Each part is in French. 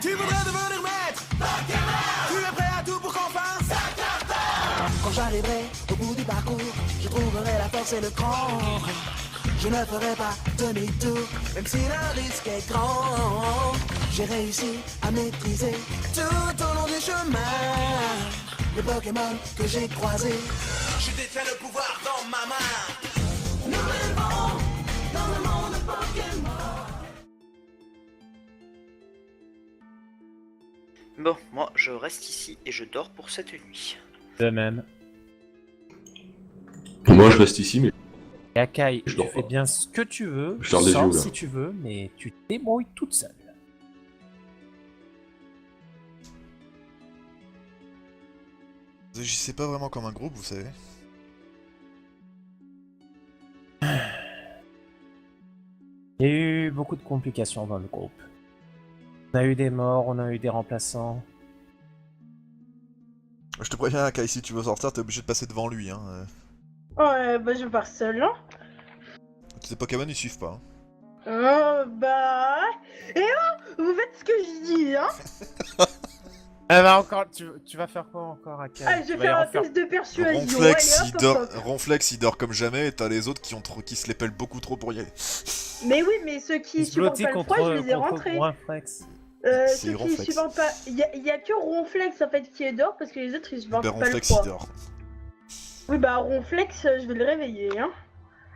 Tu voudrais devenir maître. Tu es prêt à tout pour qu'on fasse. Quand j'arriverai au bout du parcours, je trouverai la force et le cran. Je ne ferai pas demi-tour, même si le risque est grand. J'ai réussi à maîtriser tout au long du chemin les Pokémon que j'ai croisés. Je détiens le pouvoir dans ma main. Nous vivons dans le monde Pokémon. Bon, moi je reste ici et je dors pour cette nuit. De même. Moi je reste ici, mais Et Akai, Je tu dors fais pas. bien ce que tu veux, Je dors des sors yeux, là. si tu veux, mais tu te débrouilles toute seule. Vous agissez pas vraiment comme un groupe, vous savez. Il y a eu beaucoup de complications dans le groupe. On a eu des morts, on a eu des remplaçants. Je te préviens, Kai, si tu veux sortir, t'es obligé de passer devant lui. Hein. Ouais, bah je pars seul, hein. Tes Pokémon ils suivent pas. Hein. Bah... Et oh, vous faites ce que je dis, hein. Ah bah encore, tu vas faire quoi encore, Akai? Ah, je Tu vais vas y faire un refaire- test de persuasion. Ronflex, allez, il hop, dort... hop, hop. Ronflex il dort comme jamais, et t'as les autres qui se les pèlent beaucoup trop pour y aller. Mais oui, mais ceux qui supportent Slotty pas le froid, je les ai rentrés. Ronflex. C'est Ceux qui Ronflex. supportent pas... Il y a que Ronflex en fait qui est dehors parce que les autres ils supportent Ben pas le Ronflex froid. il dort. Oui bah Ronflex, je vais le réveiller, hein.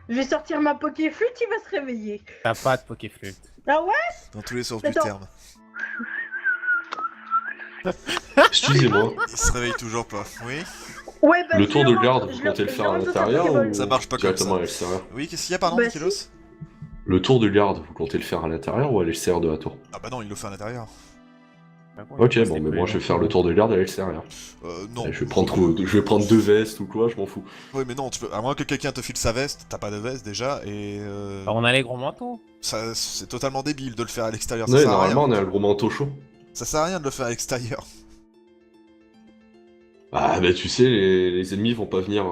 Je vais sortir ma Pokéflute, il va se réveiller. T'as pas de Pokéflute. Ah ouais? Dans tous les sens du Attends. terme. excusez-moi. Il se réveille toujours pas. Oui. Ouais bah Le je tour de rentre- garde, je vous comptez le je faire à rentre dans sa l'intérieur Pokéball. ou Ça marche pas comme directement ça. à l'extérieur? Oui, qu'est-ce qu'il y a, pardon, Bah, Michelos? Le tour de garde, vous comptez le faire à l'intérieur ou à l'extérieur de la tour? Ah bah non, il le fait à l'intérieur. Ok, bon, mais moi je vais faire le tour de garde à l'extérieur. Non. Je vais prendre 2 vestes ou quoi, je m'en fous. Oui, mais non, tu peux... à moins que quelqu'un te file sa veste, t'as pas de veste déjà, et Bah, on a les gros manteaux. ça, c'est totalement débile de le faire à l'extérieur. Ça Ouais, sert à normalement on rien. a un gros manteau chaud. Ça sert à rien de le faire à l'extérieur. Ah bah tu sais, les ennemis vont pas venir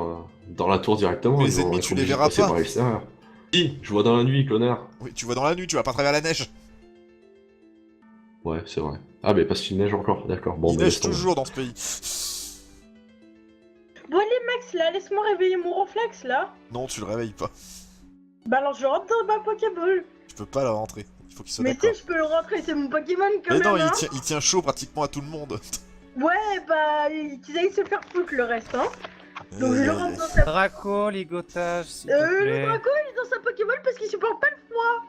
dans la tour directement, Mais ils les vont ennemis, être tu les obligés de verras passer pas. par l'extérieur. Si, je vois dans la nuit, connard. Oui, tu vois dans la nuit, tu vas pas à travers la neige. Ouais, c'est vrai. Ah mais parce qu'il neige encore, d'accord. Bon, Il bah, neige laisse tomber. toujours dans ce pays. Bon allez Max là, laisse-moi réveiller mon Ronflex là. Non, tu le réveilles pas. Bah alors je rentre dans ma Pokéball. Tu peux pas la rentrer. Il faut qu'il soit Mais tu d'accord. sais, je peux le rentrer, c'est mon Pokémon quand Mais même, non, hein. il tient chaud pratiquement à tout le monde. Ouais, bah, qu'ils aillent se faire foutre le reste, hein. Donc je le rentre dans sa... Draco, ligotage, s'il te Le plaît. Draco, il est dans sa Pokéball parce qu'il supporte pas le froid.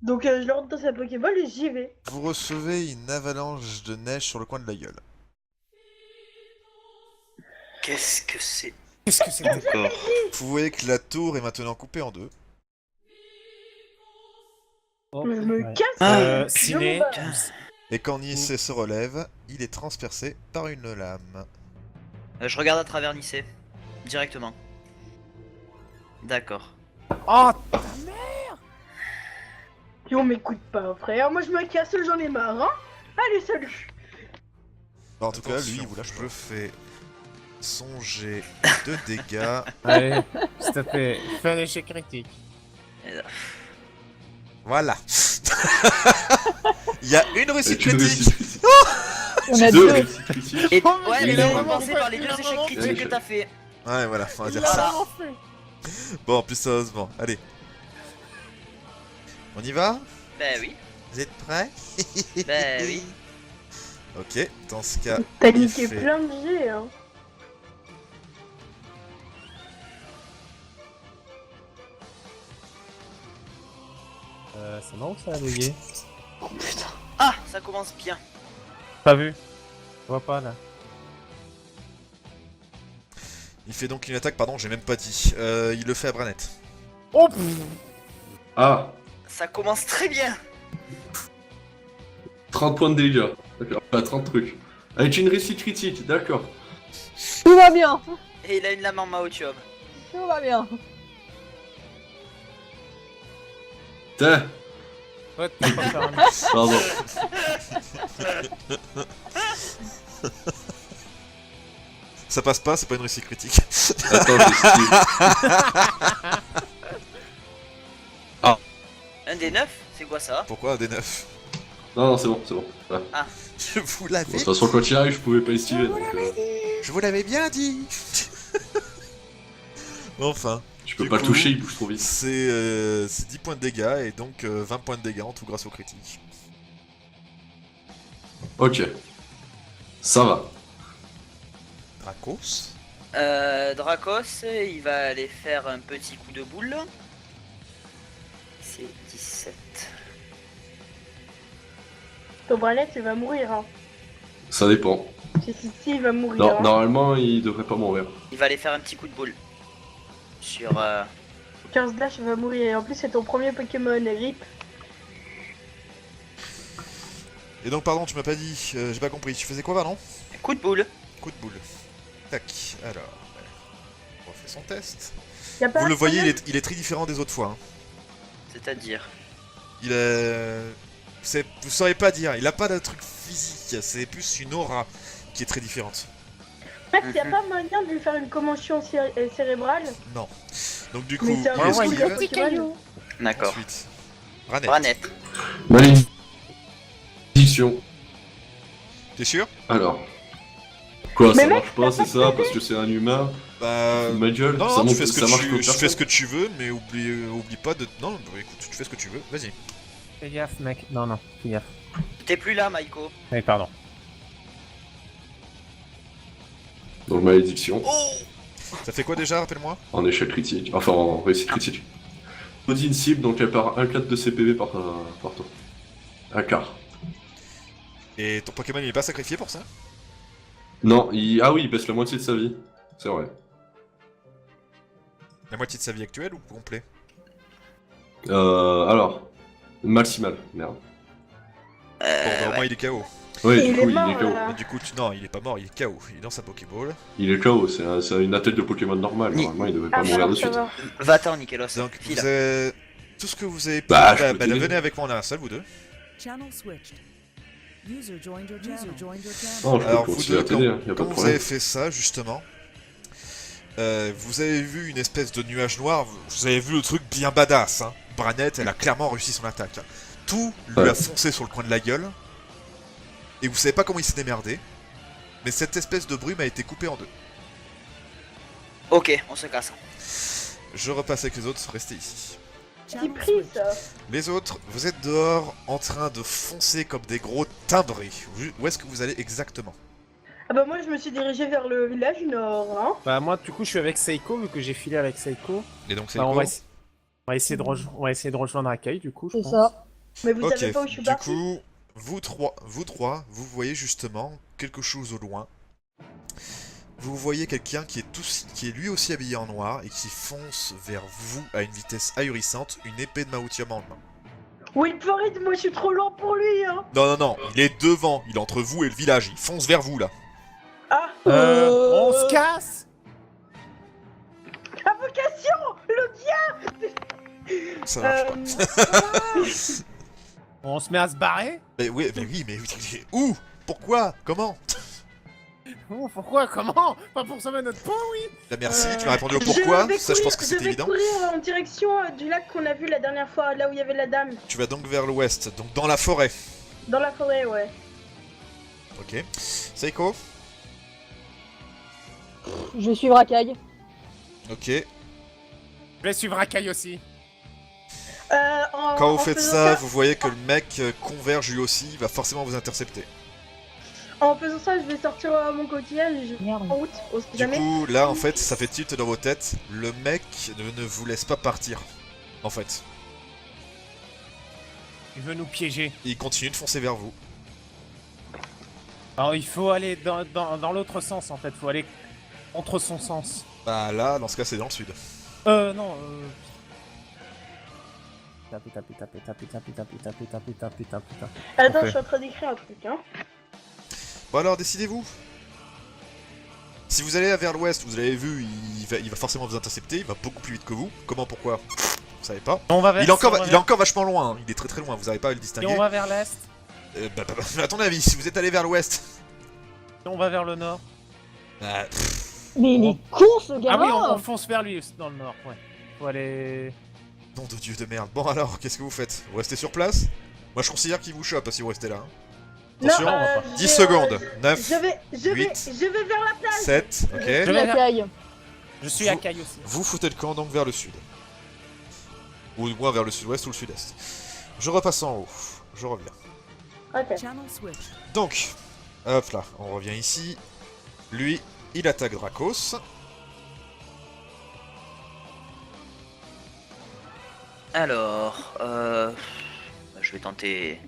Donc je le rentre dans sa Pokéball et j'y vais. Vous recevez une avalanche de neige sur le coin de la gueule. Qu'est-ce que c'est Qu'est-ce que c'est que encore? Vous voyez que la tour est maintenant coupée en deux. Oh, Je me ouais. casse. Ciné, Putain. Et quand Nissé se relève, il est transpercé par une lame. Je regarde à travers Nice. Directement. D'accord. Oh, Et on m'écoute pas, frère. Moi je me casse, j'en ai marre, hein. Allez, salut. Bah, en tout cas, Attention, lui, il vous lâche. Je fais son jet de dégâts. allez, s'il te plaît, fais un échec critique. Voilà. Il y a une réussite Tu critique. On a Deux deux. réussites critiques. Et Oh, ouais, mais mais il a là, vraiment commencer par les deux fait, il a échecs vraiment critiques fait. que t'as fait. Ouais, voilà, on va dire Il a ça. vraiment fait. Bon, plus sérieusement, allez. On y va? Bah oui, Vous êtes prêts? bah oui. Ok, dans ce cas, T'as il niqué fait- plein de jets, hein. C'est marrant que ça a bugué. Oh putain. Ah, ça commence bien. Pas vu. Je vois pas là. il fait donc une attaque, pardon, j'ai même pas dit. Il le fait à Branette. Oh, Ah, Ça commence très bien. 30 points de dégâts. D'accord, pas 30 trucs. Avec une réussite critique, d'accord. Tout va bien. Et il a une lame en Maotium. Tout va bien. Putain, ouais, tu peux pas faire un... pardon. Ça passe pas, c'est pas une réussite critique. Attends, j'ai essayé. Un des 9, C'est quoi ça? Pourquoi D9? Non, c'est bon, c'est bon. Ouais. Je vous Bon, l'avais de toute façon, quand il arrive, je pouvais pas esquiver. Donc, Je vous l'avais bien dit. Enfin, je peux Du pas coup, le toucher, il bouge trop vite. c'est 10 points de dégâts et donc 20 points de dégâts en tout grâce au critique. Ok. Ça va. Dracos. Dracos, il va aller faire un petit coup de boule. C'est 17. Ton Branette, il va mourir. Hein. Ça dépend. Si, il va mourir. Non, hein. normalement, il devrait pas mourir. Il va aller faire un petit coup de boule. Sur... 15 dash, il va mourir. Et en plus, c'est ton premier Pokémon, RIP. Et donc, pardon, tu m'as pas dit, j'ai pas compris. Tu faisais quoi, pardon? coup de boule. Coup de boule. Tac, alors. On refait son test. Y a pas Vous un le voyez, problème il est très différent des autres fois. Hein. C'est-à-dire... Il est... Vous saurez pas dire, il a pas de truc physique, c'est plus une aura qui est très différente. Max, y a pas moyen de lui faire une commotion cérébrale? Non. Donc du coup, Mais c'est un il gros esquive. petit caillou. D'accord. Ensuite, Ranette. Branette. Malédiction. T'es sûr? Alors. Quoi, Mais ça mec, marche pas, c'est ça? Parce que c'est un humain? Bah... Ma gueule, Non, ça non, tu montre fais que ce que ça marche tu, pour tu fais personne. ce que tu veux, mais oublie pas de... Non, bah, écoute, tu fais ce que tu veux, vas-y. Fais gaffe, mec. Non, non, fais gaffe. T'es plus là, Maiko. Oui, pardon. Donc malédiction, Oh! Ça fait quoi déjà, rappelle-moi? en échec critique, enfin en réussite critique. Maudit une cible, donc elle part un quart de ses PV par tour. Un quart. Et ton Pokémon il est pas sacrifié pour ça? Non, ah oui, il baisse la moitié de sa vie. C'est vrai. La moitié de sa vie actuelle ou complet? Alors, maximal, merde. Bon, bah, au moins Ouais. il est KO. Oui, Il du est coup, mort, il est KO. là. Mais du coup, non, il est pas mort, il est KO. Il est dans sa Pokéball. Il est KO, c'est une attaque de Pokémon normale. Ni- Normalement, il devrait Ah, pas mourir de ça suite. va. Va-t'en, Nikelos. Donc, File. vous avez... Tout ce que vous avez... Bah, je peux bah, t'aider. venez avec moi en un seul, vous deux. Channel switched. User joined your channel. Non, je peux Alors, vous continuer à deux, t'aider, hein, y a pas quand de vous problème. avez fait ça, justement, vous avez vu une espèce de nuage noir, vous avez vu le truc bien badass, hein. Branette, elle a clairement réussi son attaque. Hein. Tout lui Ouais. a foncé sur le coin de la gueule, et vous savez pas comment il s'est démerdé, mais cette espèce de brume a été coupée en deux. Ok, on se casse. Je repasse avec les autres, restez ici. Petit prix, ça. Les autres, vous êtes dehors en train de foncer comme des gros timbrés. Où est-ce que vous allez exactement? Ah bah moi, je me suis dirigé vers le village nord, hein. Bah, moi, du coup, je suis avec Seiko, vu que j'ai filé avec Seiko. Et donc c'est Bah, on quoi? va essayer de rejoindre Akai, du coup, je C'est pense. ça. Mais vous Ok, savez pas où je suis du parti? coup, vous trois, vous voyez justement quelque chose au loin. Vous voyez quelqu'un qui est lui aussi habillé en noir et qui fonce vers vous à une vitesse ahurissante, une épée de Maoutium en main. Oui, Farid, moi je suis trop lent pour lui, hein. Non, non, non, il est devant, il est entre vous et le village, il fonce vers vous là. Ah, On se casse. invocation, le Ça marche pas. On se met à se barrer. Mais oui, où? Pourquoi? Comment? Oh, pourquoi? Comment? Pas pour sauver notre peau, oui. Bah, merci, tu m'as répondu au pourquoi, ça je pense que c'était évident. Je vais courir en direction du lac qu'on a vu la dernière fois, là où il y avait la dame. Tu vas donc vers l'ouest, donc dans la forêt. Dans la forêt, ouais. Ok. Seiko? Je vais suivre Akai. Ok. Je vais suivre Akai aussi. Quand vous faites ça, vous voyez que le mec converge lui aussi, il va forcément vous intercepter. En faisant ça, je vais sortir mon quotidien et je vais Merde. en route, on sait Du jamais. coup, là, en fait, ça fait tilt dans vos têtes. Le mec ne vous laisse pas partir, en fait. Il veut nous piéger. Il continue de foncer vers vous. Alors, il faut aller dans l'autre sens, en fait. Faut aller contre son sens. Bah là, dans ce cas, c'est dans le sud. Non, Taper. Attends, Ok. je suis en train d'écrire un truc, hein. Bon alors, décidez-vous. Si vous allez vers l'ouest, vous l'avez vu, il va forcément vous intercepter, il va beaucoup plus vite que vous. Comment, pourquoi? Vous savez pas. On va vers Il est encore vachement loin, hein. Il est très très loin, vous n'arrivez pas à le Et distinguer. on va vers l'est. À ton avis, si vous êtes allé vers l'ouest... Et on va vers le nord. Bah, Mais il est con ce Ah gamin. oui, on fonce vers lui dans le nord, ouais. Faut aller... Nom de dieu de merde. Bon alors, qu'est-ce que vous faites? Vous restez sur place? Moi je considère qu'il vous chope si vous restez là. Hein. Attention, Non, 10 secondes. 9, je vais vers la plage. 7, ok. Je vais- l'accueille. Je suis à Vous- Caille aussi. Vous foutez le camp donc vers le sud. Ou moins vers le sud-ouest ou le sud-est. Je repasse en haut. Je reviens. Ok. Channel switch. Donc, hop là, on revient ici. Lui, il attaque Dracos. Alors, je vais tenter.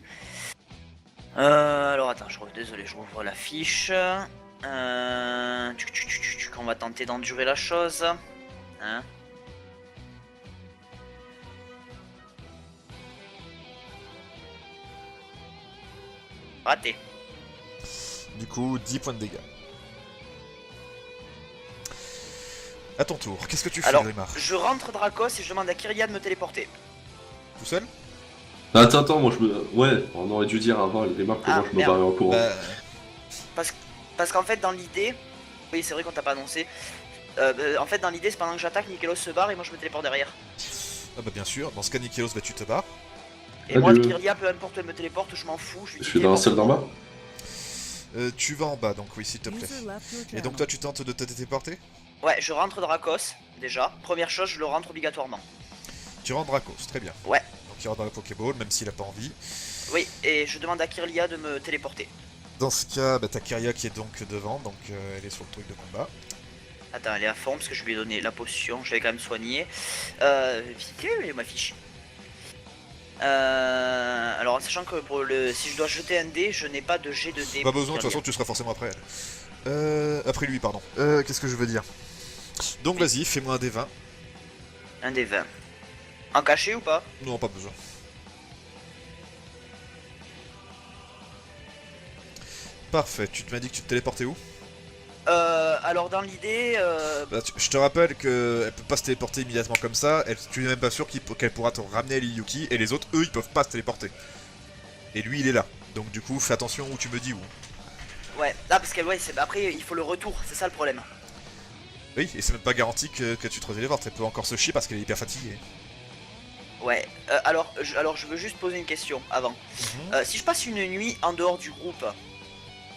Alors attends, désolé, je rouvre la fiche. On va tenter d'endurer la chose. Hein? Raté. Du coup, 10 points de dégâts. À ton tour, qu'est-ce que tu fais, Alors, Grimard? je rentre Dracos et je demande à Kyria de me téléporter. Tout seul? Attends, moi je me. Ouais, on aurait dû dire avant les démarques que Ah, moi je me merde. barrais en courant. Bah, Parce qu'en fait, dans l'idée. Oui, c'est vrai qu'on t'a pas annoncé. En fait, dans l'idée, c'est pendant que j'attaque, Nikelos se barre et moi je me téléporte derrière. ah bah bien sûr, dans ce cas, Nikelos, bah tu te barres. Et moi, Adieu. Kyria, peu importe où elle me téléporte, je m'en fous. Je suis dans la salle d'en bas. Tu vas en bas, donc oui, s'il te plaît. User left your Et channel. donc toi, tu tentes de te téléporter? Ouais, je rentre Dracos, déjà. Première chose, je le rentre obligatoirement. Tu rentres Dracos, très bien. Ouais. Donc il rentre dans la Pokéball, même s'il a pas envie. Oui, et je demande à Kyria de me téléporter. Dans ce cas, bah, t'as Kyria qui est donc devant, donc elle est sur le truc de combat. Attends, elle est à fond parce que je lui ai donné la potion, je vais quand même soigner. Ma fiche. Alors, sachant que pour si je dois jeter un dé, je n'ai pas de jet de dé. Pas pour besoin, de toute Kyria. façon, tu seras forcément après elle. Après lui, pardon. Qu'est-ce que je veux dire? Donc vas-y, fais-moi un des 20. Un des 20. En caché ou pas? Non, pas besoin. Parfait, tu m'as dit que tu te téléportais où? Alors dans l'idée, Bah, je te rappelle qu'elle peut pas se téléporter immédiatement comme ça, tu n'es même pas sûr qu'elle pourra te ramener à Liyuki, et les autres, eux, ils peuvent pas se téléporter. Et lui, il est là. Donc du coup, fais attention où tu me dis où. ouais, là parce que ouais, après il faut le retour, c'est ça le problème. Oui, et c'est même pas garanti que tu te téléportes, elle peut encore se chier parce qu'elle est hyper fatiguée. Ouais, alors je veux juste poser une question avant. Si je passe une nuit en dehors du groupe,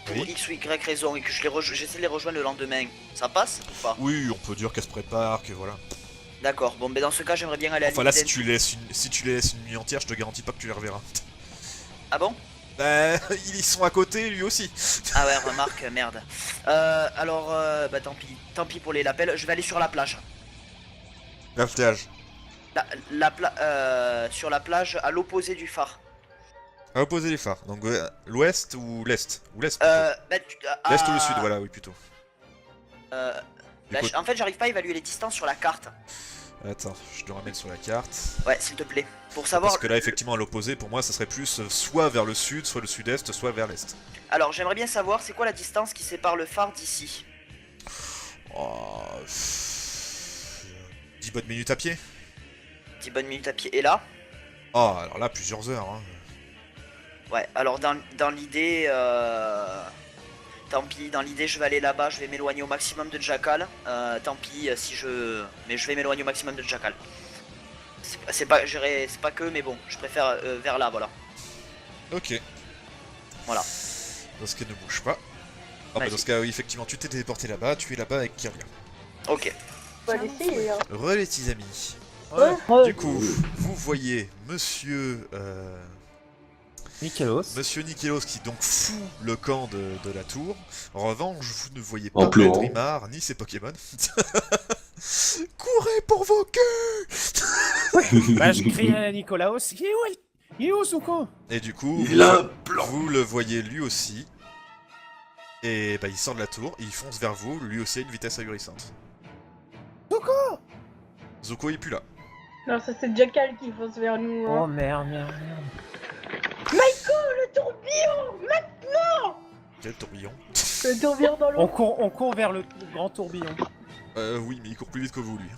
pour Oui. X ou Y raison, et que j'essaie de les rejoindre le lendemain, ça passe ou pas? Oui, on peut dire qu'elle se prépare, que voilà. D'accord, bon ben dans ce cas j'aimerais bien aller à Enfin là, si l'Inviden- tu les laisses une nuit entière, je te garantis pas que tu les reverras. Ah bon? Bah, ils sont à côté, lui aussi. Ah ouais, remarque, merde. Alors, bah tant pis pour les lapels, je vais aller sur la plage. La plage. Sur la plage à l'opposé du phare. À opposer les phares. Donc l'ouest ou l'est? Ou l'est plutôt. L'est ou le sud, voilà, oui, plutôt. Du côté- En fait, j'arrive pas à évaluer les distances sur la carte. Attends, je te ramène sur la carte. Ouais, s'il te plaît. Pour savoir. Parce que là, effectivement, à l'opposé, pour moi, ça serait plus soit vers le sud, soit le sud-est, soit vers l'est. Alors, j'aimerais bien savoir c'est quoi la distance qui sépare le phare d'ici. Oh, 10 bonnes minutes à pied. 10 bonnes minutes à pied. Et là? Oh, alors là, plusieurs heures. Hein. Ouais, alors dans l'idée. Tant pis, dans l'idée, je vais aller là-bas, je vais m'éloigner au maximum de Jackal. Tant pis si je. Mais je vais m'éloigner au maximum de Jackal. C'est pas que, mais bon, je préfère vers là, voilà. Ok. Voilà. Dans ce cas, ne bouge pas. Ah, bah, Vas-y. dans ce cas, oui, effectivement, tu t'es téléporté là-bas, tu es là-bas avec Kyria. Ok. On va l'essayer. Hein. Relais, les amis. Ouais. Du coup, vous voyez monsieur. Nikelos. Monsieur Nikelos qui donc fout le camp de la tour. En revanche, vous ne voyez En pas pleurant. Grimard ni ses Pokémon. Courez pour vos queues! Bah, je crie à Nicolaos. Il est où, Zuko? Et du coup, Il a un plan. vous le voyez lui aussi. Et bah, il sort de la tour, il fonce vers vous, lui aussi à une vitesse ahurissante. Zuko! Zuko est plus là. Non, ça c'est Jackal qui fonce vers nous. Oh Hein. merde. Le tourbillon! Quel tourbillon. Le tourbillon dans l'eau. On court vers le grand tourbillon. Oui, mais il court plus vite que vous, lui.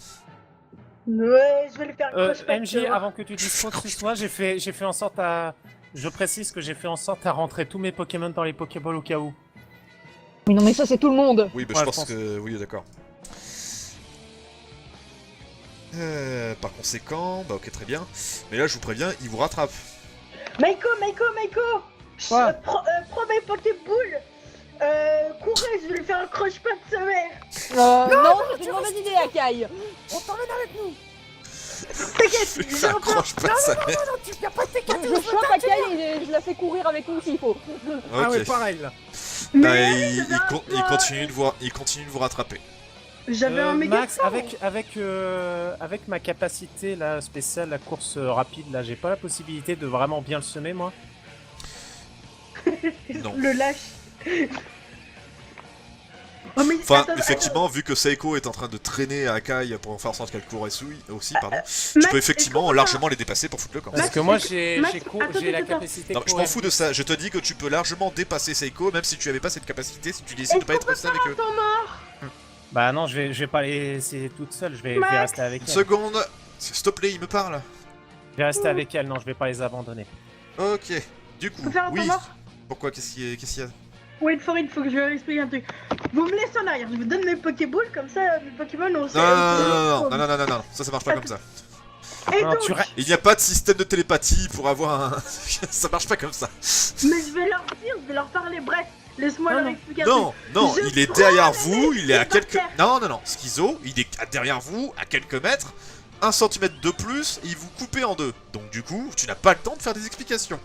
Ouais, je vais le faire croche-patte, MJ, tu vois. avant que tu dises quoi que ce soit, j'ai fait en sorte à... Je précise que j'ai fait en sorte à rentrer tous mes Pokémon dans les Pokéballs au cas où. Mais non, mais ça, c'est tout le monde. Oui, bah, Ouais, je je pense que... Oui, d'accord. Par conséquent, bah ok, très bien. Mais là, je vous préviens, il vous rattrape. Maiko Quoi prends mes Pokéballs. Courez, je vais lui faire un croche-patte de sa mère. Non, c'est une mauvaise idée, Akai. On t'emmène avec nous. T'inquiète, Je fais un croche pas de sa mère. Non, tu viens pas de tes cartes. Je chope Akai et je la fais courir avec nous s'il faut. Ah ouais, Ok. pareil là. Bah, Mais il continue de vous rattraper. j'avais un méga Max, avec ma capacité là, spéciale, la course rapide, là, j'ai pas la possibilité de vraiment bien le semer, moi. Non. le lâche. Oh, mais Enfin, attends, effectivement, vu que Seiko est en train de traîner Akai pour faire en sorte qu'elle court aussi, pardon, tu Max, peux effectivement est-ce qu'on largement les dépasser pour foutre le camp. Parce Max, que moi, est-ce que- j'ai Max, j'ai la attends. capacité. Non, je m'en fous de ça, je te dis que tu peux largement dépasser Seiko, même si tu avais pas cette capacité, si tu décides de Est-ce pas qu'on être peut resté avec eux. temps mort? Bah non, je vais pas les laisser toute seule, je vais Max. rester avec Une elle. seconde, s'il te plaît, il me parle. Je vais rester avec elle, non, je vais pas les abandonner. Ok, du coup, Faut faire un oui. temps mort? Pourquoi, qu'est-ce qu'il y a? Wait for it, faut que je leur explique un truc. Vous me laissez en arrière, je vous donne mes Pokéballs, comme ça mes Pokémon on sait. Non, ça marche pas comme ça. Et Non, donc, tu Il n'y a pas de système de télépathie pour avoir un... ça marche pas comme ça. mais je vais leur dire, je vais leur parler, bref. Laisse-moi Non, leur non. expliquer un Non, non, Je il est prends derrière les vous, il est à mecs quelques... par terre. Non, Schizo, il est derrière vous, à quelques mètres, 1 centimètre de plus, et il vous coupe en deux. Donc du coup, tu n'as pas le temps de faire des explications.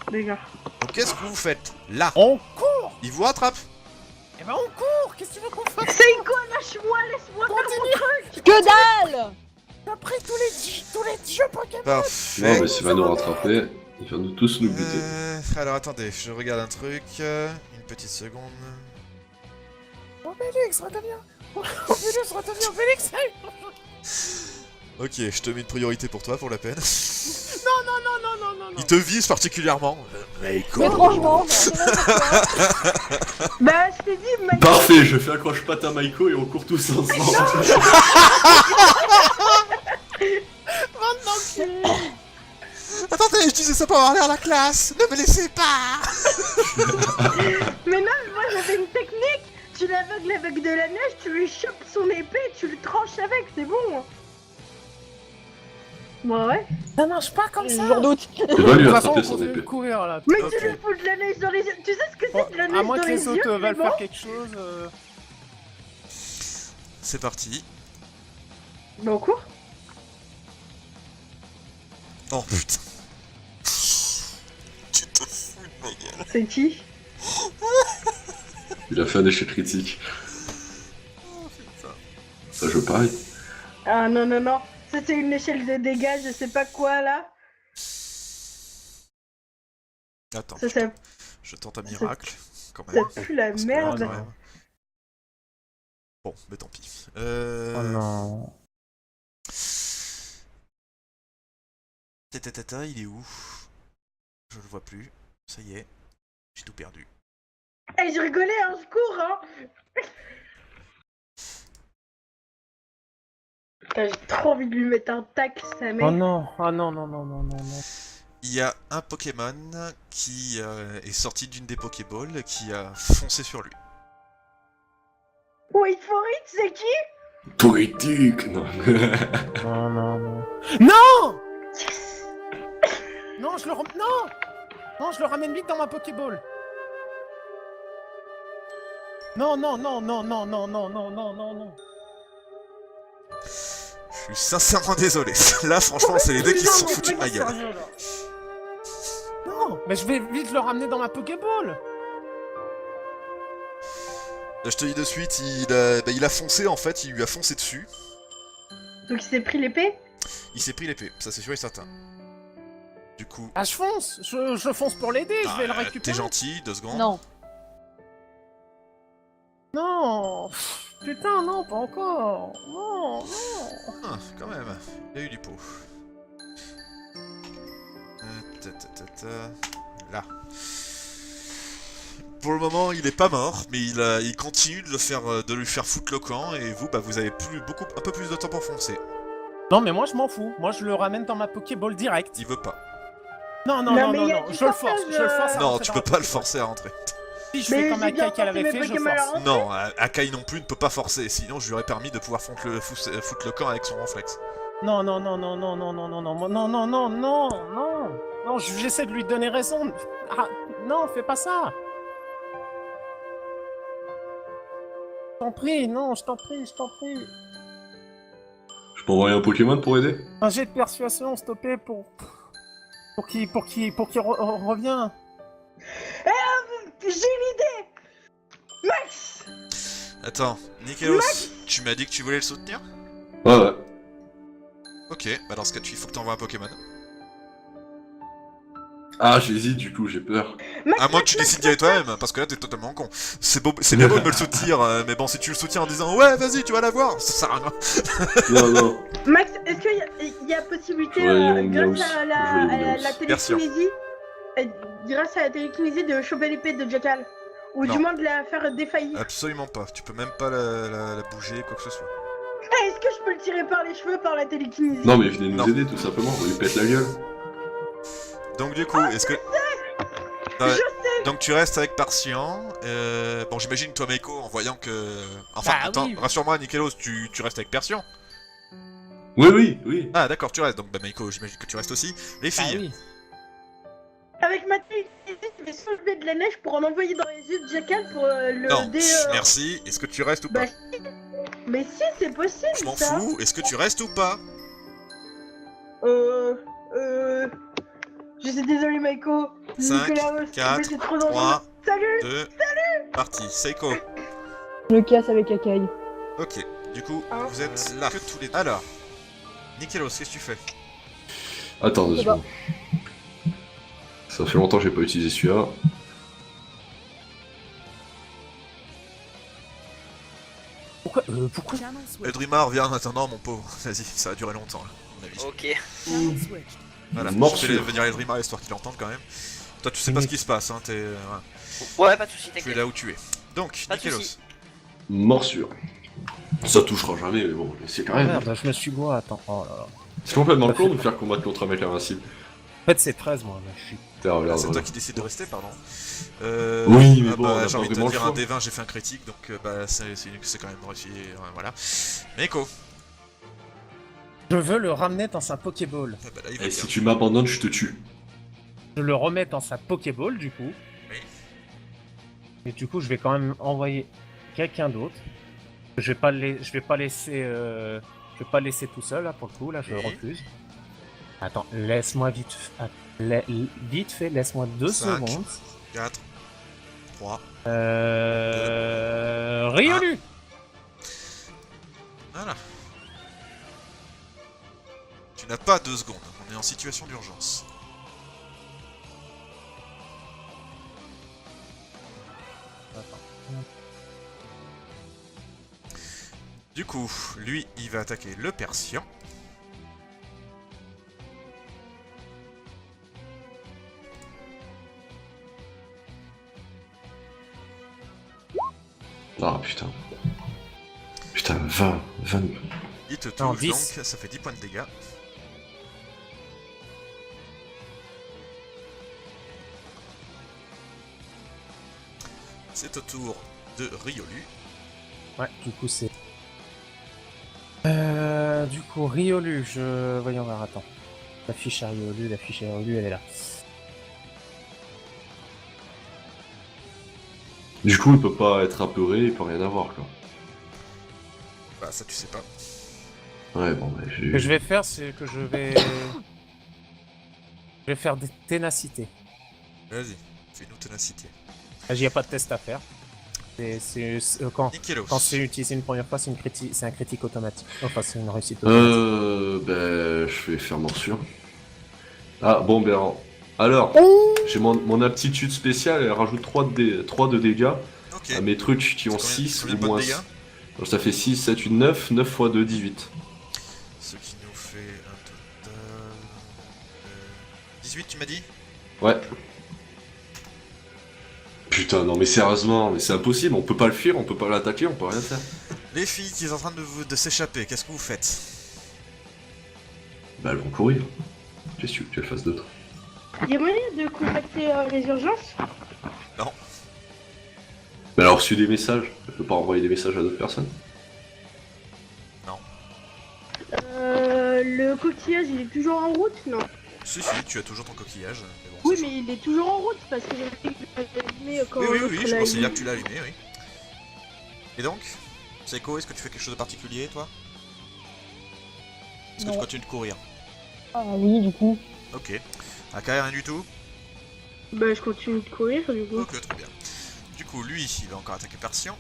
truc, les gars. Donc qu'est-ce que vous faites? Là, On court. il vous rattrape. Eh ben on court. Qu'est-ce que tu veux qu'on fasse? C'est quoi, lâche-moi, laisse-moi faire mon truc. Que dalle! Après tous les jeux Pokémon. Parfait. Non, mais s'il va nous rattraper, il va nous tous nous buter. Alors attendez, je regarde un truc. Une petite seconde. Oh Félix, redeviens. Oh Félix, redeviens Félix. Ok, je te mets une priorité pour toi, pour la peine. Non. Il te vise particulièrement. Mais Mais franchement, Bah, je t'ai dit, mec. Parfait, je fais accroche-patte à Maiko et on court tous ensemble. Attendez, je disais ça pour avoir l'air à la classe. Ne me laissez pas. Mais non, moi j'avais une technique. Tu l'aveugles avec de la neige, tu lui chopes son épée, tu le tranches avec, c'est bon. Ouais. Ça marche pas comme ça. j'en doute. Il va De lui toute façon, attraper on son continue de épée. courir là. Mais Ok. tu lui fous de la neige dans les yeux. Tu sais ce que c'est de la neige À moins dans que les les yeux, autres veulent Clément faire quelque chose. C'est parti. Bah, on court. Oh putain. Tu te fous de ma gueule. C'est qui? Il a fait un échec critique. Ça joue pareil. Ah non. Ça c'est une échelle de dégâts, je sais pas quoi là. Attends, Ça je tente un miracle. Quand ça même. pue la Parce que merde. là, quand même. Bon, mais tant pis. Oh non. Tata, il est où? Je le vois plus. Ça y est. J'ai tout perdu. Eh, je rigolais, hein, je cours, hein. Putain, j'ai trop envie de lui mettre un tac, sa mère. Oh non. Il y a un Pokémon qui est sorti d'une des Pokéballs qui a foncé sur lui. Wait for it, c'est qui? Politique, non. Non. Non. Non, je le je le ramène vite dans ma Pokéball. Non. Je suis sincèrement désolé. Là, franchement, c'est les deux qui se sont foutus de ma gueule. Non, mais je vais vite le ramener dans ma Pokéball. Là, je te dis de suite, il a foncé en fait, il lui a foncé dessus. Donc il s'est pris l'épée? Il s'est pris l'épée, ça c'est sûr et certain. Du coup, Ah, je fonce. Je fonce pour l'aider. Je vais le récupérer. t'es gentil, 2 secondes. Non. Non. Putain, non, pas encore. Non. Ah, quand même, il a eu du pot. Là. Pour le moment, il est pas mort, mais il continue de lui faire foutre le camp, et vous, bah, vous avez un peu plus de temps pour foncer. Non, mais moi je m'en fous. Moi je le ramène dans ma Pokéball direct. Il veut pas. Non. Non, mais il y a du Je le force. forçage, Je le force. à Non, rentrer tu dans peux la pas le forcer à rentrer. Si je fais comme Akai qu'elle avait fait, je force. Non, Akai non plus ne peut pas forcer, sinon je lui aurais permis de pouvoir foutre le camp avec son réflexe. Non, non, non, non, non, non, non, non, non, non, non, non, non, non, non, j'essaie de lui donner raison. Ah, non, fais pas ça. Je t'en prie, non, je t'en prie, je t'en prie. Je peux envoyer un Pokémon pour aider? Un jet de persuasion, s'il te plaît, pour qu'il revient. J'ai une idée. Max. Attends, Nikelos, tu m'as dit que tu voulais le soutenir? Ouais. Ok, bah dans ce cas, il faut que t'envoies un Pokémon. Ah, j'hésite, du coup, j'ai peur. À moins que tu décides d'y aller toi-même, parce que là t'es totalement con. C'est bien beau de me le soutenir, mais bon, si tu le soutiens en disant ouais, vas-y, tu vas l'avoir, ça sert à rien. Non, non. Max, est-ce qu'il y a possibilité, grâce à la télékinésie, grâce à la télékinésie, de choper l'épée de Jackal? Ou Non. du moins de la faire défaillir? Absolument pas, tu peux même pas la bouger, quoi que ce soit. Est-ce que je peux le tirer par les cheveux par la télékinésie? Non, mais venez nous Non. aider, tout simplement, on lui pète la gueule. Donc du coup, est-ce que... Je sais. Donc tu restes avec Parthian, bon j'imagine toi Meiko, en voyant que... Enfin, Bah, attends, oui. rassure-moi Nikelos, tu restes avec Parthian? Oui, oui, oui. Ah d'accord, tu restes, donc bah Meiko, j'imagine que tu restes aussi. Les Bah filles, oui. Avec ma télékinésie, je vais soulever de la neige pour en envoyer dans les yeux de Jackal pour le non, merci, est-ce que tu restes ou pas? Bah, mais si, c'est possible. Je m'en ça. fous, est-ce que tu restes ou pas? Je suis désolé, Maiko. 5, Nicolas, 4, mais c'est trop dangereux. 3, Salut. 2, parti, Seiko. Je le casse avec Akai. Ok, du coup, Ah. vous êtes là que tous les deux. Alors, Nikelos, qu'est-ce que tu fais? Attends 2 C'est bon. secondes. Ça fait longtemps que j'ai pas utilisé celui-là. Pourquoi Channel switch. Eldrimar, viens en attendant, mon pauvre. Vas-y, ça va durer longtemps, là, à mon avis. Ok. Channel switched. Voilà, Morsure. je fais venir Eldrimar histoire qu'il entende quand même. Toi, tu sais pas ce qui se passe, hein, voilà. Ouais, pas de soucis, Tu es t'inquiète. là où tu es. Donc, Pas de Nikelos. soucis. Morsure. Ça touchera jamais, mais bon, c'est quand Ah, même. merde, je me suis gouré, attends. Oh là là. C'est complètement con de me faire combattre contre un mec invincible. En fait, c'est 13, moi, là, je suis... Putain, regarde, Ah, c'est toi voilà. qui décides de rester, pardon. Oui, mais ah bon, bah, on a j'ai pas envie de te vraiment dire le un choix. D20, j'ai fait un critique, donc bah, c'est quand même réussi, voilà. Meiko. Je veux le ramener dans sa Pokéball. Ah bah là, il va Et bien. si tu m'abandonnes, je te tue. Je le remets dans sa Pokéball, du coup. Oui. Et du coup, je vais quand même envoyer quelqu'un d'autre. Je vais pas laisser... Je vais pas laisser tout seul, là, pour le coup, là, je Oui. refuse. Attends, laisse-moi vite fait, laisse-moi 2 5. secondes. 4, 3, Riolu. voilà. Tu n'as pas 2 secondes, on est en situation d'urgence. Du coup, lui, il va attaquer le Persian. Ah putain. Putain, 20. Il te touche, Non, donc 10. ça fait 10 points de dégâts. C'est au tour de Riolu. Ouais, du coup, c'est... Du coup, Riolu, voyons voir, attends. La fiche à Riolu, elle est là. Du coup, il peut pas être apeuré, il peut rien avoir, quoi. Bah ça tu sais pas. Ouais, bon, bah, Ce que je vais faire, c'est que je vais faire des ténacités. Vas-y, fais-nous ténacité. J'y a pas de test à faire. Quand Nikelos. c'est utilisé une première fois, c'est un critique automatique. Enfin, c'est une réussite automatique. Ben, je vais faire morsure. Ah, bon, ben, alors, j'ai mon aptitude spéciale, elle rajoute 3 de dégâts Ok. à mes trucs qui ont Combien- 6 combien ou de points de moins. dégâts Donc ça fait 6, 7, 8, 9, 9 x 2, 18. Ce qui nous fait un total... 18 tu m'as dit? Ouais. Putain, non mais sérieusement, mais c'est impossible, on peut pas le fuir, on peut pas l'attaquer, on peut rien faire. Les filles qui sont en train de s'échapper, qu'est-ce que vous faites? Bah elles vont courir. Qu'est-ce que tu veux qu'elles fassent d'autre? Il y a moyen de contacter les urgences? Mais elle a reçu des messages. Elle peut pas envoyer des messages à d'autres personnes. Le coquillage, il est toujours en route? Non. Si, tu as toujours ton coquillage. Mais bon, Oui, ça mais il est toujours en route parce que j'ai dit que je l'avais allumé quand Oui, l'autre je l'a pensais dire allumé. que tu l'as allumé, oui. Et donc, Seiko, est-ce que tu fais quelque chose de particulier, toi? Est-ce que tu Non. continues de courir? Ah oui, du coup. Ok. Akai, rien du tout? Bah, je continue de courir du coup. Ok, très bien. Du coup, lui, il va encore attaquer Persian.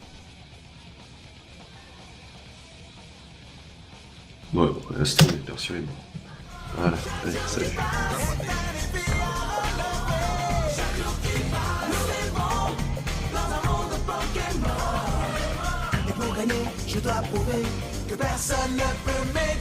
Ouais, bon, l'instant, les Persians est mort. Voilà, allez, salut. Et pour gagner, je dois prouver que personne ne peut m'aider.